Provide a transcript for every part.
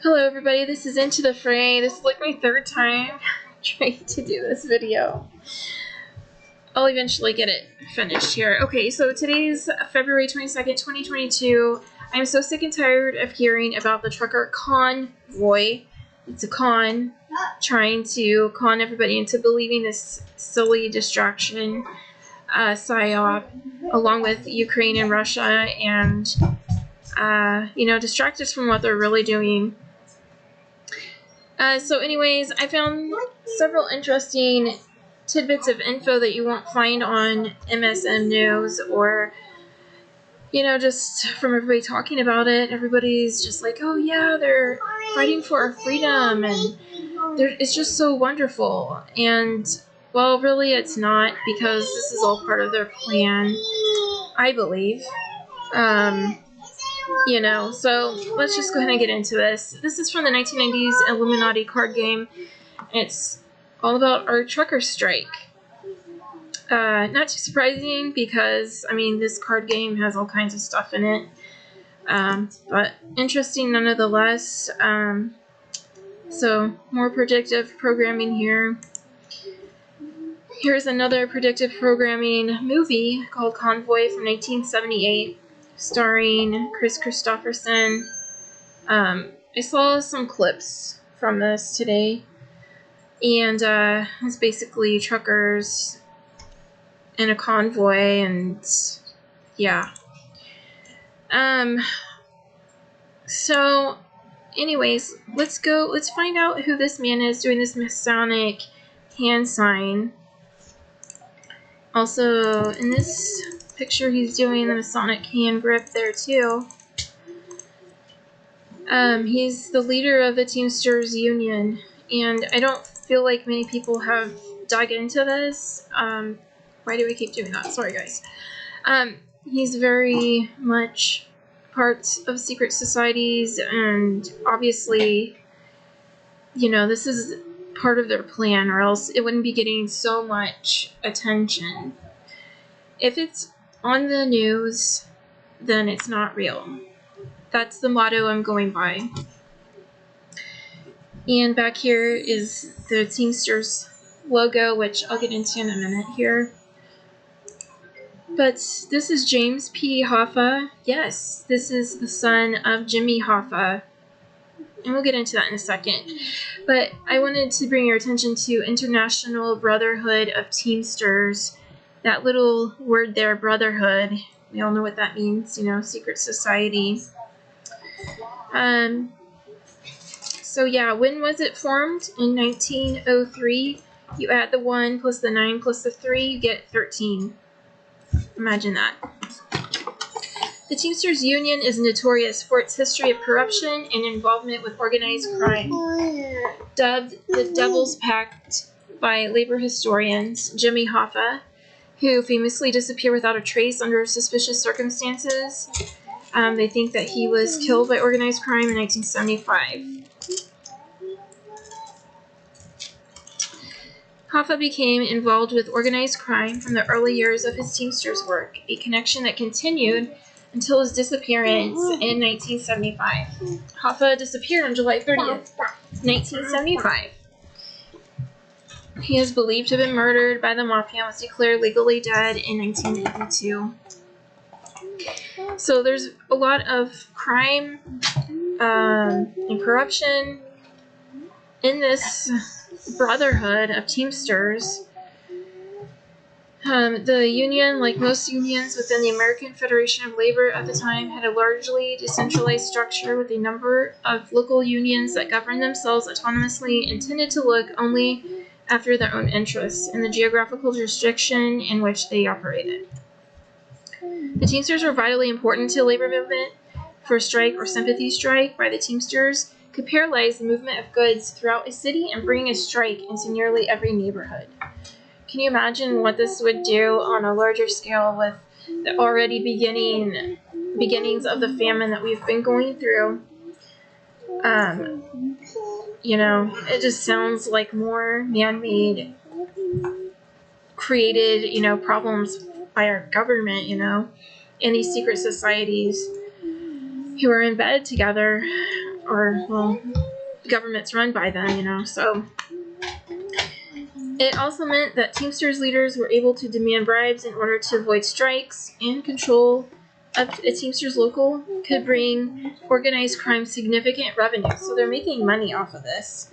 Hello everybody, this is Into the Fray. This is like my third time trying to do this video. I'll eventually get it finished here. Okay, so today's February 22nd, 2022. I'm so sick and tired of hearing about the trucker CON-Voy. It's a con trying to con everybody into believing this silly distraction psyop, along with Ukraine and Russia, and distract us from what they're really doing. So anyways, I found several interesting tidbits of info that you won't find on MSM News or, just from everybody talking about it. Everybody's just like, oh yeah, they're fighting for our freedom, and it's just so wonderful. And, well, really it's not, because this is all part of their plan, I believe. So let's just go ahead and get into this. This is from the 1990s Illuminati card game. It's all about our trucker strike. Not too surprising because, this card game has all kinds of stuff in it. But interesting nonetheless. So more predictive programming here. Here's another predictive programming movie called CON-Voy from 1978. Starring Chris Christopherson. I saw some clips from this today, and it's basically truckers in a convoy, and yeah. So anyways, let's find out who this man is doing this Masonic hand sign. Also, in this picture, he's doing the Masonic hand grip there too. He's the leader of the Teamsters Union, and I don't feel like many people have dug into this. Why do we keep doing that? Sorry, guys. He's very much part of secret societies, and obviously, this is part of their plan, or else it wouldn't be getting so much attention. If it's on the news, then it's not real. That's the motto I'm going by. And back here is the Teamsters logo, which I'll get into in a minute here. But this is James P. Hoffa. Yes, this is the son of Jimmy Hoffa. And we'll get into that in a second. But I wanted to bring your attention to International Brotherhood of Teamsters. That little word there, brotherhood, we all know what that means, secret society. So yeah, when was it formed? In 1903. You add the 1 plus the 9 plus the 3, you get 13. Imagine that. The Teamsters Union is notorious for its history of corruption and involvement with organized crime. Dubbed the Devil's Pact by labor historians, Jimmy Hoffa, who famously disappeared without a trace under suspicious circumstances. They think that he was killed by organized crime in 1975. Hoffa became involved with organized crime from the early years of his Teamsters work, a connection that continued until his disappearance in 1975. Hoffa disappeared on July 30th, 1975. He is believed to have been murdered by the mafia and was declared legally dead in 1982. So there's a lot of crime and corruption in this brotherhood of Teamsters. The union, like most unions within the American Federation of Labor at the time, had a largely decentralized structure with a number of local unions that governed themselves autonomously, intended to look only after their own interests in the geographical jurisdiction in which they operated. The Teamsters were vitally important to the labor movement, for a strike or sympathy strike by the Teamsters could paralyze the movement of goods throughout a city and bring a strike into nearly every neighborhood. Can you imagine what this would do on a larger scale with the already beginnings of the famine that we've been going through? It just sounds like more man-made, created, problems by our government, and these secret societies who are in bed together or, well, governments run by them, you know, so. It also meant that Teamsters leaders were able to demand bribes in order to avoid strikes, and control of a Teamsters local could bring organized crime significant revenue. So they're making money off of this.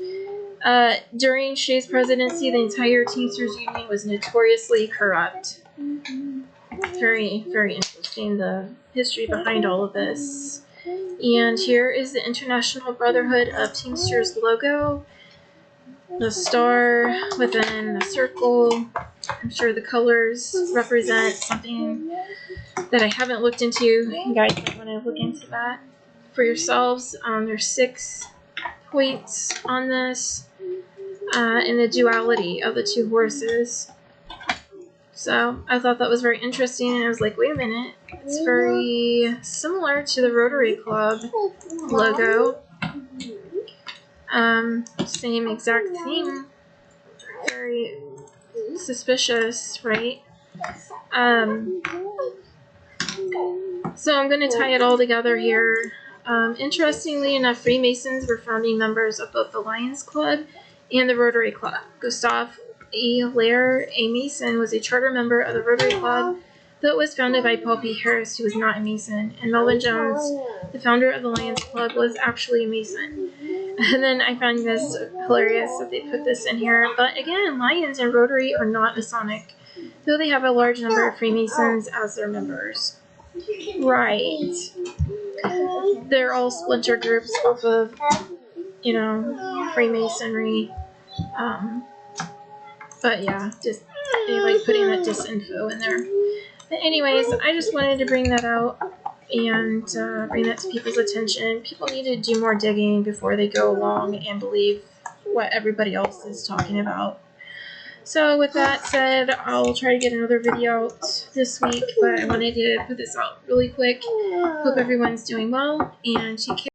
During Shea's presidency, the entire Teamsters union was notoriously corrupt. Very, very interesting, the history behind all of this. And here is the International Brotherhood of Teamsters logo. The star within the circle. I'm sure the colors represent something that I haven't looked into. You guys might want to look into that for yourselves. There's 6 points on this, and the duality of the 2 horses. So I thought that was very interesting, and I was like, wait a minute, it's very similar to the Rotary Club logo. Same exact theme. Very suspicious, right? So I'm going to tie it all together here. Interestingly enough, Freemasons were founding members of both the Lions Club and the Rotary Club. Gustav E. Lair, a Mason, was a charter member of the Rotary Club, though it was founded by Paul P. Harris, who was not a Mason. And Melvin Jones, the founder of the Lions Club, was actually a Mason. And then I found this hilarious that they put this in here. But again, Lions and Rotary are not Masonic, though they have a large number of Freemasons as their members. Right. They're all splinter groups off of, you know, Freemasonry. But yeah, just they like putting that disinfo in there. But anyways, I just wanted to bring that out and bring that to people's attention. People need to do more digging before they go along and believe what everybody else is talking about. So with that said, I'll try to get another video out this week, but I wanted to put this out really quick. Hope everyone's doing well, and take care.